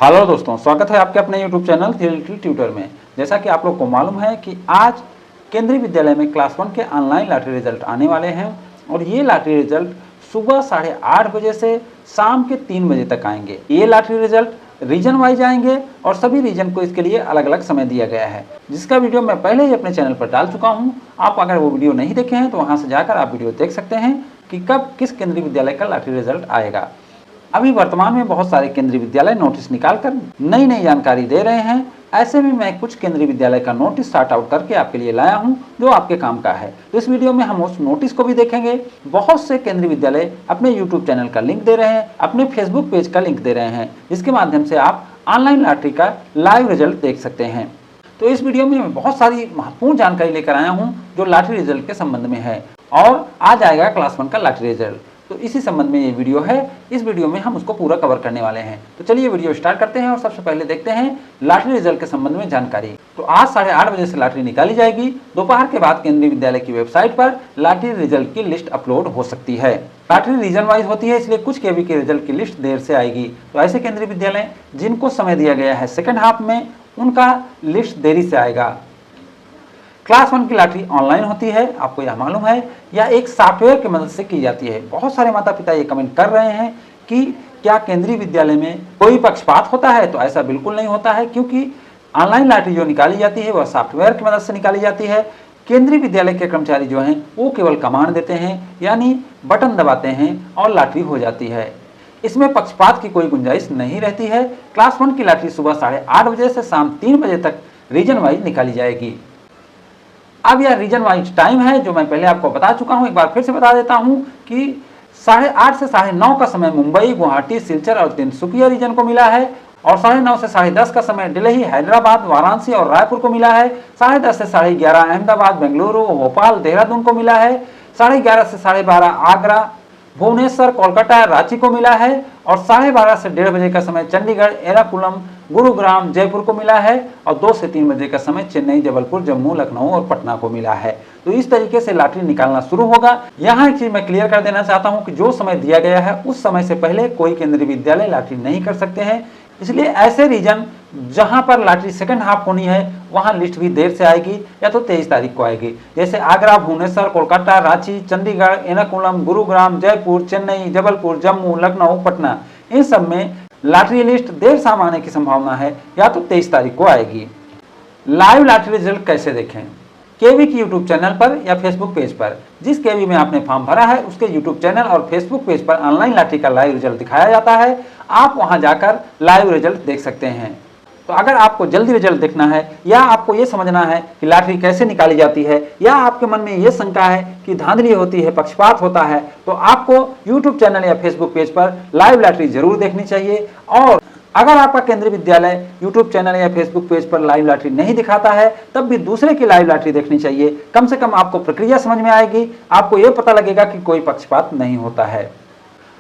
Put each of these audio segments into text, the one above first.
Hello दोस्तों, स्वागत है आपके अपने YouTube चैनल थियरिटिकल ट्यूटर में। जैसा कि आप लोग को मालूम है कि आज केंद्रीय विद्यालय में क्लास 1 के ऑनलाइन लॉटरी रिजल्ट आने वाले हैं और ये लॉटरी रिजल्ट सुबह 8:30 बजे से शाम के 3 बजे तक आएंगे। ये लॉटरी रिजल्ट रीजन वाइज आएंगे और सभी रीजन को इसके लिए अलग अलग समय दिया गया है, जिसका वीडियो मैं पहले ही अपने चैनल पर डाल चुका हूँ। आप अगर वो वीडियो नहीं देखे हैं तो वहाँ से जाकर आप वीडियो देख सकते हैं कि कब किस केंद्रीय विद्यालय का लॉटरी रिजल्ट आएगा। अभी वर्तमान में बहुत सारे केंद्रीय विद्यालय नोटिस निकालकर नई नई जानकारी दे रहे हैं। ऐसे में मैं कुछ केंद्रीय विद्यालय का नोटिस सॉर्ट आउट करके आपके लिए लाया हूं जो आपके काम का है। तो इस वीडियो में हम उस नोटिस को भी देखेंगे। बहुत से केंद्रीय विद्यालय अपने यूट्यूब चैनल का लिंक दे रहे हैं, अपने फेसबुक पेज का लिंक दे रहे हैं, जिसके माध्यम से आप ऑनलाइन लॉटरी का लाइव रिजल्ट देख सकते हैं। तो इस वीडियो में मैं बहुत सारी महत्वपूर्ण जानकारी लेकर आया हूँ जो लॉटरी रिजल्ट के संबंध में है और आज आएगा क्लास 1 का लॉटरी रिजल्ट। तो इसी संबंध में ये वीडियो है। इस वीडियो में हम उसको पूरा कवर करने वाले हैं। तो चलिए वीडियो स्टार्ट करते हैं और सबसे पहले देखते हैं लॉटरी रिजल्ट के संबंध में जानकारी। तो आज 8:30 बजे से लॉटरी निकाली जाएगी। दोपहर के बाद केंद्रीय विद्यालय की वेबसाइट पर लॉटरी रिजल्ट की लिस्ट अपलोड हो सकती है। लॉटरी रीजन वाइज होती है, इसलिए कुछ केवी के रिजल्ट की लिस्ट देर से आएगी। तो ऐसे केंद्रीय विद्यालय जिनको समय दिया गया है सेकेंड हाफ में, उनका लिस्ट देरी से आएगा। क्लास 1 की लॉटरी ऑनलाइन होती है, आपको यह मालूम है, या एक सॉफ्टवेयर की मदद से की जाती है। बहुत सारे माता पिता ये कमेंट कर रहे हैं कि क्या केंद्रीय विद्यालय में कोई पक्षपात होता है। तो ऐसा बिल्कुल नहीं होता है, क्योंकि ऑनलाइन लॉटरी जो निकाली जाती है वह सॉफ्टवेयर की मदद से निकाली जाती है। केंद्रीय विद्यालय के कर्मचारी जो हैं वो केवल कमांड देते हैं, यानी बटन दबाते हैं और लॉटरी हो जाती है। इसमें पक्षपात की कोई गुंजाइश नहीं रहती है। क्लास 1 की लॉटरी सुबह 8:30 बजे से शाम 3 बजे तक रीजन वाइज निकाली जाएगी। अब यह रीजन वाइज टाइम है जो मैं पहले आपको बता चुका हूं, एक बार फिर से बता देता हूं कि 8:30 से 9:30 का समय मुंबई, गुवाहाटी, सिलचर और तिनसुकिया रीजन को मिला है और 9:30 से 10:30 का समय दिल्ली, हैदराबाद, वाराणसी और रायपुर को मिला है। 10:30 से 11:30 अहमदाबाद, बेंगलुरु, भोपाल, देहरादून को मिला है। 11:30 से 12:30 आगरा, भुवनेश्वर, कोलकाता, रांची को मिला है और 12:30 से 1:30 बजे का समय चंडीगढ़, एर्नाकुलम, गुरुग्राम, जयपुर को मिला है और 2 से 3 बजे का समय चेन्नई, जबलपुर, जम्मू, लखनऊ और पटना को मिला है। तो इस तरीके से लॉटरी निकालना शुरू होगा। यहाँ एक चीज मैं क्लियर कर देना चाहता हूँ कि जो समय दिया गया है उस समय से पहले कोई केंद्रीय विद्यालय लॉटरी नहीं कर सकते हैं। इसलिए ऐसे रीजन जहां पर लॉटरी सेकंड हाफ होनी है वहां लिस्ट भी देर से आएगी, या तो 23 तारीख को आएगी। जैसे आगरा, भुवनेश्वर, कोलकाता, रांची, चंडीगढ़, एर्नाकुलम, गुरुग्राम, जयपुर, चेन्नई, जबलपुर, जम्मू, लखनऊ, पटना, इन सब में लॉटरी लिस्ट देर शाम आने की संभावना है, या तो 23 तारीख को आएगी। लाइव लॉटरी रिजल्ट कैसे देखें? केवी की यूट्यूब चैनल पर या फेसबुक पेज पर, जिस केवी में आपने फॉर्म भरा है उसके यूट्यूब चैनल और फेसबुक पेज पर ऑनलाइन लॉटरी का लाइव रिजल्ट दिखाया जाता है। आप वहां जाकर लाइव रिजल्ट देख सकते हैं। तो अगर आपको जल्दी रिजल्ट देखना है, या आपको ये समझना है कि लॉटरी कैसे निकाली जाती है, या आपके मन में ये शंका है कि धांधली होती है, पक्षपात होता है, तो आपको यूट्यूब चैनल या फेसबुक पेज पर लाइव लॉटरी जरूर देखनी चाहिए। और अगर आपका केंद्रीय विद्यालय यूट्यूब चैनल या फेसबुक पेज पर लाइव लॉटरी नहीं दिखाता है, तब भी दूसरे की लाइव लॉटरी देखनी चाहिए। कम से कम आपको प्रक्रिया समझ में आएगी, आपको यह पता लगेगा कि कोई पक्षपात नहीं होता है।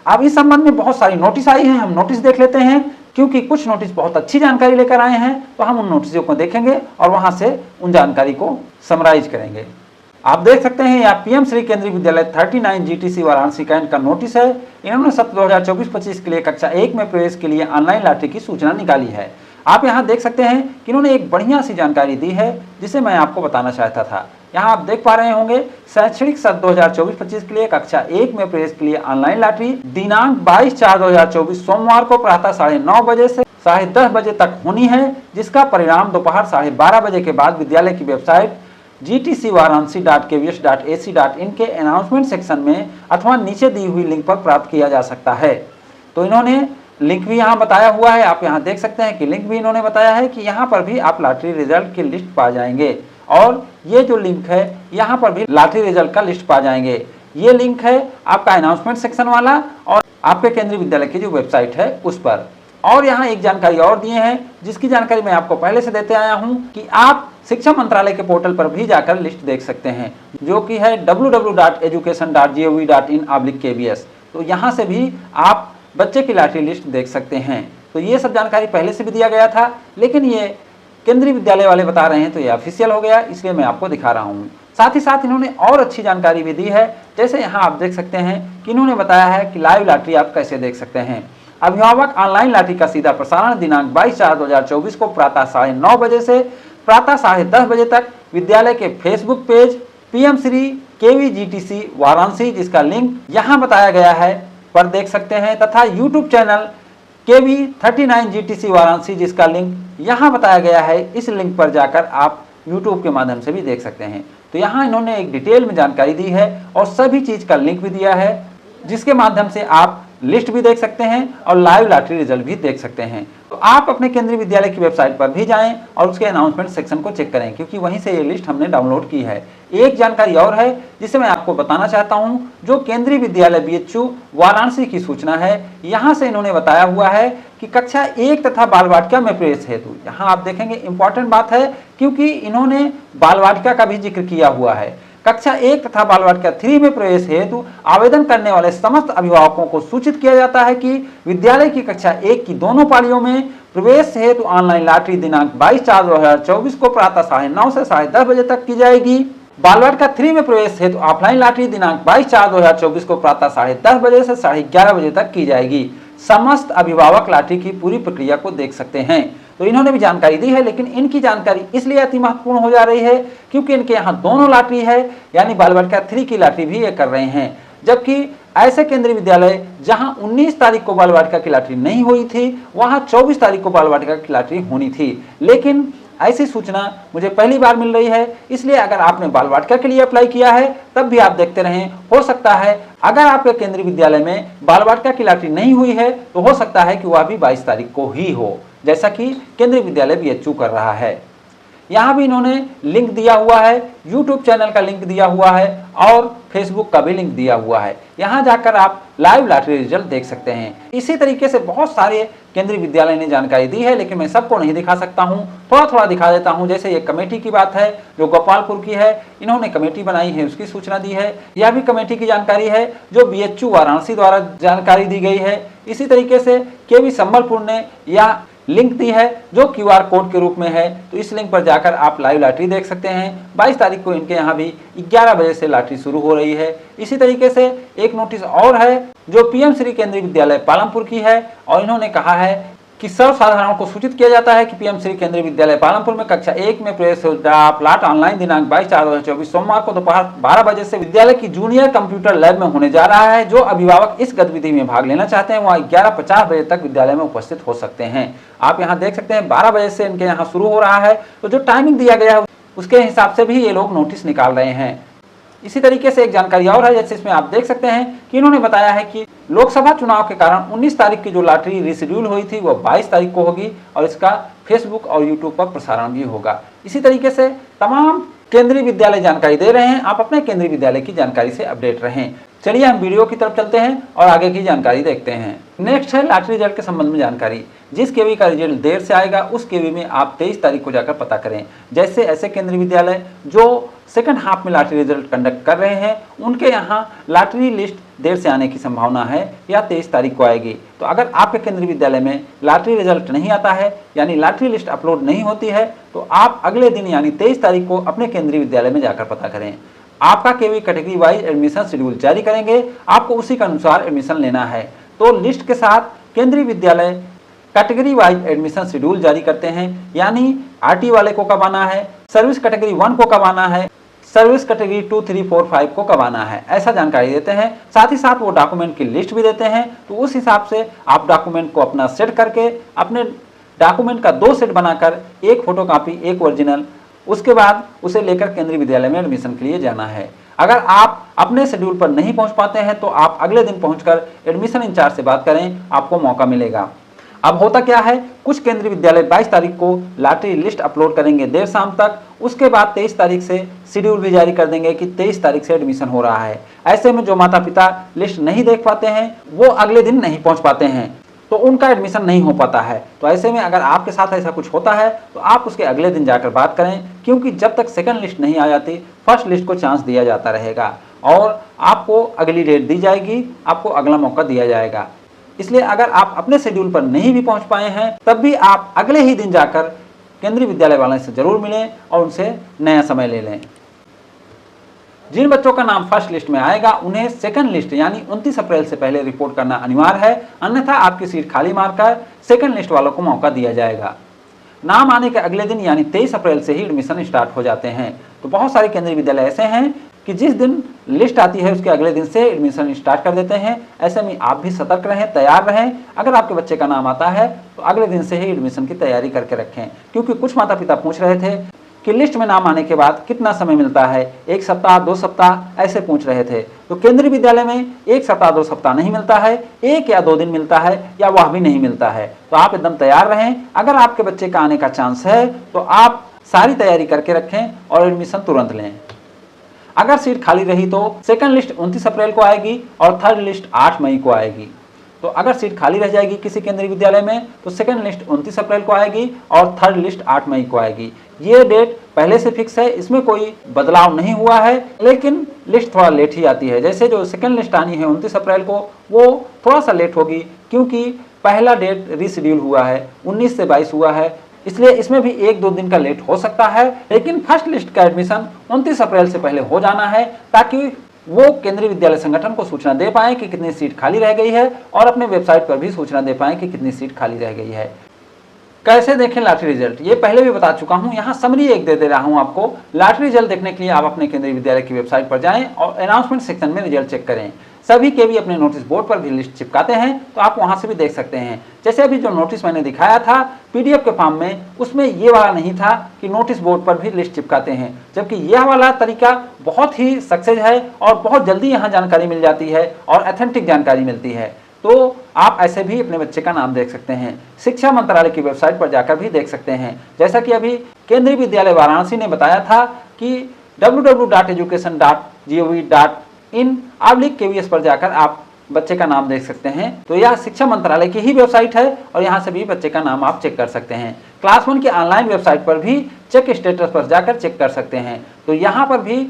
अब इस संबंध में बहुत सारी नोटिस आई हैं, हम नोटिस देख लेते हैं, क्योंकि कुछ नोटिस बहुत अच्छी जानकारी लेकर आए हैं। तो हम उन नोटिसों को देखेंगे और वहां से उन जानकारी को समराइज करेंगे। आप देख सकते हैं यहाँ पीएम श्री केंद्रीय विद्यालय 39 जीटीसी वाराणसी कैंट का नोटिस है। इन्होंने सत्र 2024-25 के लिए कक्षा 1 में प्रवेश के लिए ऑनलाइन लॉटरी की सूचना निकाली है। आप यहाँ देख सकते हैं कि इन्होंने एक बढ़िया सी जानकारी दी है जिसे मैं आपको बताना चाहता था। यहाँ आप देख पा रहे होंगे, शैक्षणिक सत्र 2024-25 के लिए कक्षा 1 में प्रवेश के लिए ऑनलाइन लॉटरी दिनांक 22/4/2024 सोमवार को प्रातः 9:30 बजे से 10:30 बजे तक होनी है, जिसका परिणाम दोपहर 12:30 बजे के बाद विद्यालय की वेबसाइट gtcvaranasi.kvs.ac.in के अनाउंसमेंट सेक्शन में अथवा नीचे दी हुई लिंक पर प्राप्त किया जा सकता है। तो इन्होंने लिंक भी यहाँ बताया हुआ है, आप यहाँ देख सकते हैं कि लिंक भी इन्होंने बताया है कि यहाँ पर भी आप लॉटरी रिजल्ट की लिस्ट पा जाएंगे। और ये जो लिंक है यहाँ पर भी लॉटरी रिजल्ट का लिस्ट पा जाएंगे। ये लिंक है आपका अनाउंसमेंट सेक्शन वाला और आपके केंद्रीय विद्यालय की जो वेबसाइट है उस पर। और यहाँ एक जानकारी और दिए हैं, जिसकी जानकारी मैं आपको पहले से देते आया हूँ कि आप शिक्षा मंत्रालय के पोर्टल पर भी जाकर लिस्ट देख सकते हैं, जो कि है www.education.gov.in/KBS। तो यहाँ से भी आप बच्चे की लॉटरी लिस्ट देख सकते हैं। तो ये सब जानकारी पहले से भी दिया गया था, लेकिन ये केंद्रीय विद्यालय वाले बता रहे हैं तो ये ऑफिशियल हो गया, इसलिए मैं आपको दिखा रहा हूँ। साथ ही साथ इन्होंने और अच्छी जानकारी भी दी है। जैसे यहाँ आप देख सकते हैं कि इन्होंने बताया है कि लाइव लॉटरी आप कैसे देख सकते हैं। अभिभावक ऑनलाइन लॉटरी का सीधा प्रसारण दिनांक 22/4/2024 को प्रातः 9:30 बजे से प्रातः 10:30 बजे तक विद्यालय के Facebook page PM Shri KVGTC Varanasi, जिसका लिंक यहाँ बताया गया है, पर देख सकते हैं, तथा यूट्यूब चैनल KV39GTC वाराणसी, जिसका लिंक यहाँ बताया गया है। इस लिंक पर जाकर आप यूट्यूब के माध्यम से भी देख सकते हैं। तो यहाँ इन्होंने एक डिटेल में जानकारी दी है और सभी चीज़ का लिंक भी दिया है, जिसके माध्यम से आप लिस्ट भी देख सकते हैं और लाइव लॉटरी रिजल्ट भी देख सकते हैं। तो आप अपने केंद्रीय विद्यालय की वेबसाइट पर भी जाएं और उसके अनाउंसमेंट सेक्शन को चेक करें, क्योंकि वहीं से ये लिस्ट हमने डाउनलोड की है। एक जानकारी और है जिसे मैं आपको बताना चाहता हूं, जो केंद्रीय विद्यालय BHU वाराणसी की सूचना है। यहाँ से इन्होंने बताया हुआ है कि कक्षा 1 तथा बाल वाटिका में प्रवेश हेतु, यहाँ आप देखेंगे इंपॉर्टेंट बात है, क्योंकि इन्होंने बाल वाटिका का भी जिक्र किया हुआ है। कक्षा 1 तथा बाल वाटिका 3 में प्रवेश हेतु आवेदन करने वाले समस्त अभिभावकों को सूचित किया जाता है कि विद्यालय की कक्षा 1 की दोनों पालियों में प्रवेश हेतु ऑनलाइन लॉटरी दिनांक 22/4/2024 को प्रातः 9:30 से 10:30 बजे तक की जाएगी। बाल वाटिका 3 में प्रवेश हेतु ऑफलाइन लॉटरी दिनांक 22/4/2024 को प्रातः 10:30 बजे से 11:30 बजे तक की जाएगी। समस्त अभिभावक लॉटरी की पूरी प्रक्रिया को देख सकते हैं। तो इन्होंने भी जानकारी दी है, लेकिन इनकी जानकारी इसलिए अति महत्वपूर्ण हो जा रही है क्योंकि इनके यहाँ दोनों लॉटरी है, यानी बाल वाटिका 3 की लॉटरी भी ये कर रहे हैं। जबकि ऐसे केंद्रीय विद्यालय जहां 19 तारीख को बाल वाटिका की लॉटरी नहीं हुई थी, वहां 24 तारीख को बाल वाटिका की लॉटरी होनी थी। लेकिन ऐसी सूचना मुझे पहली बार मिल रही है, इसलिए अगर आपने बाल वाटिका के लिए अप्लाई किया है तब भी आप देखते रहें। हो सकता है अगर आपके केंद्रीय विद्यालय में बाल वाटिका की लॉटरी नहीं हुई है तो हो सकता है कि वह भी 22 तारीख को ही हो, जैसा कि केंद्रीय विद्यालय BHU कर रहा है। यहाँ भी इन्होंने लिंक दिया हुआ है, यूट्यूब चैनल का लिंक दिया हुआ है और फेसबुक का भी लिंक दिया हुआ है। यहाँ जाकर आप लाइव लॉटरी रिजल्ट देख सकते हैं। इसी तरीके से बहुत सारे केंद्रीय विद्यालय ने जानकारी दी है, लेकिन मैं सबको नहीं दिखा सकता हूँ, थोड़ा थोड़ा दिखा देता हूँ। जैसे ये कमेटी की बात है जो गोपालपुर की है, इन्होंने कमेटी बनाई है, उसकी सूचना दी है। यह भी कमेटी की जानकारी है जो BHU वाराणसी द्वारा जानकारी दी गई है। इसी तरीके से KV संबलपुर ने यह लिंक दी है जो QR कोड के रूप में है। तो इस लिंक पर जाकर आप लाइव लॉटरी देख सकते हैं। 22 तारीख को इनके यहाँ भी 11 बजे से लॉटरी शुरू हो रही है। इसी तरीके से एक नोटिस और है जो पीएम श्री केंद्रीय विद्यालय पालमपुर की है, और इन्होंने कहा है कि सर्वसाधारण को सूचित किया जाता है कि पीएम श्री केंद्रीय विद्यालय पालमपुर में कक्षा 1 में प्रवेश प्लाट ऑनलाइन दिनांक 22/4/2024 सोमवार को दोपहर 12 बजे से विद्यालय की जूनियर कंप्यूटर लैब में होने जा रहा है। जो अभिभावक इस गतिविधि में भाग लेना चाहते हैं वह 11:50 बजे तक विद्यालय में उपस्थित हो सकते हैं। आप यहाँ देख सकते हैं 12 बजे से इनके यहाँ शुरू हो रहा है, तो जो टाइमिंग दिया गया है उसके हिसाब से भी ये लोग नोटिस निकाल रहे हैं। इसी तरीके से एक जानकारी और है, जैसे इसमें आप देख सकते हैं कि इन्होंने बताया है कि लोकसभा चुनाव के कारण 19 तारीख की जो लॉटरी रिशेड्यूल हुई थी वो 22 तारीख को होगी और इसका फेसबुक और यूट्यूब पर प्रसारण भी होगा। इसी तरीके से तमाम केंद्रीय विद्यालय जानकारी दे रहे हैं, आप अपने केंद्रीय विद्यालय की जानकारी से अपडेट रहें। चलिए हम वीडियो की तरफ चलते हैं और आगे की जानकारी देखते हैं। नेक्स्ट है लॉटरी रिजल्ट के संबंध में जानकारी। जिस केवी का रिजल्ट देर से आएगा उस केवी में आप 23 तारीख को जाकर पता करें। जैसे ऐसे केंद्रीय विद्यालय जो सेकंड हाफ में लॉटरी रिजल्ट कंडक्ट कर रहे हैं उनके यहाँ लॉटरी लिस्ट देर से आने की संभावना है या 23 तारीख को आएगी। तो अगर आपके केंद्रीय विद्यालय में लॉटरी रिजल्ट नहीं आता है यानी लॉटरी लिस्ट अपलोड नहीं होती है तो आप अगले दिन यानी 23 तारीख को अपने केंद्रीय विद्यालय में जाकर पता करें। आपका केवी कैटेगरी वाइज एडमिशन शेड्यूल जारी करेंगे, आपको उसी के अनुसार एडमिशन लेना है। तो लिस्ट के साथ केंद्रीय विद्यालय कैटेगरी वाइज एडमिशन शेड्यूल जारी करते हैं, यानी आरटी वाले को कब आना है, सर्विस कैटेगरी 1 को कब आना है, सर्विस कैटेगरी 2, 3, 4, 5 को कब आना है, ऐसा जानकारी देते हैं। साथ ही साथ वो डॉक्यूमेंट की लिस्ट भी देते हैं। तो उस हिसाब से आप डॉक्यूमेंट को अपना सेट करके अपने डॉक्यूमेंट का 2 सेट बनाकर एक फोटोकॉपी एक ओरिजिनल, उसके बाद उसे लेकर केंद्रीय विद्यालय में एडमिशन के लिए जाना है। अगर आप अपने शेड्यूल पर नहीं पहुंच पाते हैं तो आप अगले दिन पहुंचकर एडमिशन इंचार्ज से बात करें, आपको मौका मिलेगा। अब होता क्या है, कुछ केंद्रीय विद्यालय 22 तारीख को लॉटरी लिस्ट अपलोड करेंगे देर शाम तक, उसके बाद 23 तारीख से शेड्यूल भी जारी कर देंगे कि 23 तारीख से एडमिशन हो रहा है। ऐसे में जो माता पिता लिस्ट नहीं देख पाते हैं वो अगले दिन नहीं पहुंच पाते हैं तो उनका एडमिशन नहीं हो पाता है। तो ऐसे में अगर आपके साथ ऐसा कुछ होता है तो आप उसके अगले दिन जाकर बात करें, क्योंकि जब तक सेकंड लिस्ट नहीं आ जाती फर्स्ट लिस्ट को चांस दिया जाता रहेगा और आपको अगली डेट दी जाएगी, आपको अगला मौका दिया जाएगा। इसलिए अगर आप अपने शेड्यूल पर नहीं भी पहुंच पाए हैं तब भी आप अगले ही दिन जाकर केंद्रीय विद्यालय वालों से जरूर मिलें और उनसे नया समय ले लें। जिन बच्चों का नाम फर्स्ट लिस्ट में आएगा उन्हें सेकंड लिस्ट यानी 29 अप्रैल से पहले रिपोर्ट करना अनिवार्य है, अन्यथा आपकी सीट खाली मारकर सेकंड लिस्ट वालों को मौका दिया जाएगा। नाम आने के अगले दिन यानी 23 अप्रैल से ही एडमिशन स्टार्ट हो जाते हैं। तो बहुत सारे केंद्रीय विद्यालय ऐसे हैं कि जिस दिन लिस्ट आती है उसके अगले दिन से एडमिशन स्टार्ट कर देते हैं। ऐसे में आप भी सतर्क रहें, तैयार रहें। अगर आपके बच्चे का नाम आता है तो अगले दिन से ही एडमिशन की तैयारी करके रखें, क्योंकि कुछ माता पिता पूछ रहे थे कि लिस्ट में नाम आने के बाद कितना समय मिलता है, 1 सप्ताह 2 सप्ताह ऐसे पूछ रहे थे। तो केंद्रीय विद्यालय में 1 सप्ताह 2 सप्ताह नहीं मिलता है, 1 या 2 दिन मिलता है या वह भी नहीं मिलता है। तो आप एकदम तैयार रहें। अगर आपके बच्चे का आने का चांस है तो आप सारी तैयारी करके रखें और एडमिशन तुरंत लें। अगर सीट खाली रही तो सेकंड लिस्ट 29 अप्रैल को आएगी और थर्ड लिस्ट 8 मई को आएगी। तो अगर सीट खाली रह जाएगी किसी केंद्रीय विद्यालय में तो सेकंड लिस्ट 29 अप्रैल को आएगी और थर्ड लिस्ट 8 मई को आएगी। ये डेट पहले से फिक्स है, इसमें कोई बदलाव नहीं हुआ है, लेकिन लिस्ट थोड़ा लेट ही आती है। जैसे जो सेकंड लिस्ट आनी है 29 अप्रैल को, वो थोड़ा सा लेट होगी क्योंकि पहला डेट रीशेड्यूल हुआ है, 19 से 22 हुआ है, इसलिए इसमें भी 1-2 दिन का लेट हो सकता है। लेकिन फर्स्ट लिस्ट का एडमिशन 29 अप्रैल से पहले हो जाना है, ताकि वो केंद्रीय विद्यालय संगठन को सूचना दे पाए कि कितनी सीट खाली रह गई है और अपने वेबसाइट पर भी सूचना दे पाए कि कितनी सीट खाली रह गई है। कैसे देखें लॉटरी रिजल्ट, ये पहले भी बता चुका हूं, यहाँ समरी एक दे रहा हूं आपको। लॉटरी रिजल्ट देखने के लिए आप अपने केंद्रीय विद्यालय की वेबसाइट पर जाएं और अनाउंसमेंट सेक्शन में रिजल्ट चेक करें। सभी के भी अपने नोटिस बोर्ड पर भी लिस्ट चिपकाते हैं, तो आप वहां से भी देख सकते हैं। जैसे अभी जो नोटिस मैंने दिखाया था पीडीएफ के फॉर्म में, उसमें ये वाला नहीं था कि नोटिस बोर्ड पर भी लिस्ट चिपकाते हैं, जबकि यह वाला तरीका बहुत ही सक्सेस है और बहुत जल्दी यहाँ जानकारी मिल जाती है और ऑथेंटिक जानकारी मिलती है। तो आप ऐसे भी अपने बच्चे का नाम देख सकते हैं। शिक्षा मंत्रालय की वेबसाइट पर जाकर भी देख सकते हैं। जैसा कि अभी केंद्रीय विद्यालय वाराणसी ने बताया था कि www.education.gov.in/KVS पर जाकर आप बच्चे का नाम देख सकते हैं। तो यह शिक्षा मंत्रालय की ही वेबसाइट है और यहाँ से भी बच्चे का नाम आप चेक कर सकते हैं। क्लास 1 की ऑनलाइन वेबसाइट पर भी चेक स्टेटस पर जाकर चेक कर सकते हैं। तो यहाँ पर भी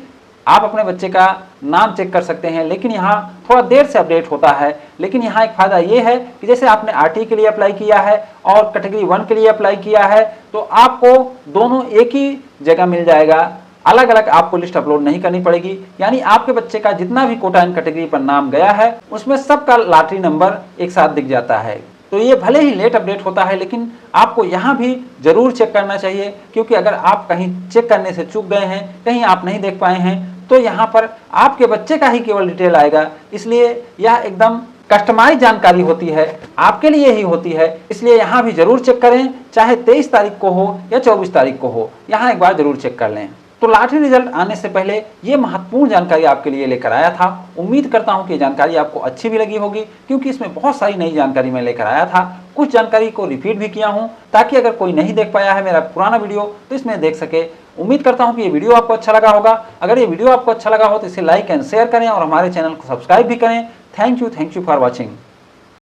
आप अपने बच्चे का नाम चेक कर सकते हैं, लेकिन यहाँ थोड़ा देर से अपडेट होता है। लेकिन यहाँ एक फ़ायदा ये है कि जैसे आपने आरटी के लिए अप्लाई किया है और कैटेगरी 1 के लिए अप्लाई किया है, तो आपको दोनों एक ही जगह मिल जाएगा, अलग अलग आपको लिस्ट अपलोड नहीं करनी पड़ेगी। यानी आपके बच्चे का जितना भी कोटा एंड कैटेगरी पर नाम गया है उसमें सबका लॉटरी नंबर एक साथ दिख जाता है। तो ये भले ही लेट अपडेट होता है, लेकिन आपको यहाँ भी जरूर चेक करना चाहिए, क्योंकि अगर आप कहीं चेक करने से चूक गए हैं, कहीं आप नहीं देख पाए हैं, तो यहाँ पर आपके बच्चे का ही केवल डिटेल आएगा। इसलिए यह एकदम कस्टमाइज जानकारी होती है, आपके लिए ही होती है। इसलिए यहाँ भी जरूर चेक करें, चाहे 23 तारीख को हो या 24 तारीख को हो, यहाँ एक बार जरूर चेक कर लें। तो लॉटरी रिजल्ट आने से पहले ये महत्वपूर्ण जानकारी आपके लिए लेकर आया था। उम्मीद करता हूँ कि जानकारी आपको अच्छी भी लगी होगी, क्योंकि इसमें बहुत सारी नई जानकारी मैं लेकर आया था। कुछ जानकारी को रिपीट भी किया हूँ, ताकि अगर कोई नहीं देख पाया है मेरा पुराना वीडियो तो इसमें देख सके। उम्मीद करता हूँ कि ये वीडियो आपको अच्छा लगा होगा। अगर ये वीडियो आपको अच्छा लगा हो तो इसे लाइक एंड शेयर करें और हमारे चैनल को सब्सक्राइब भी करें। Thank you for watching.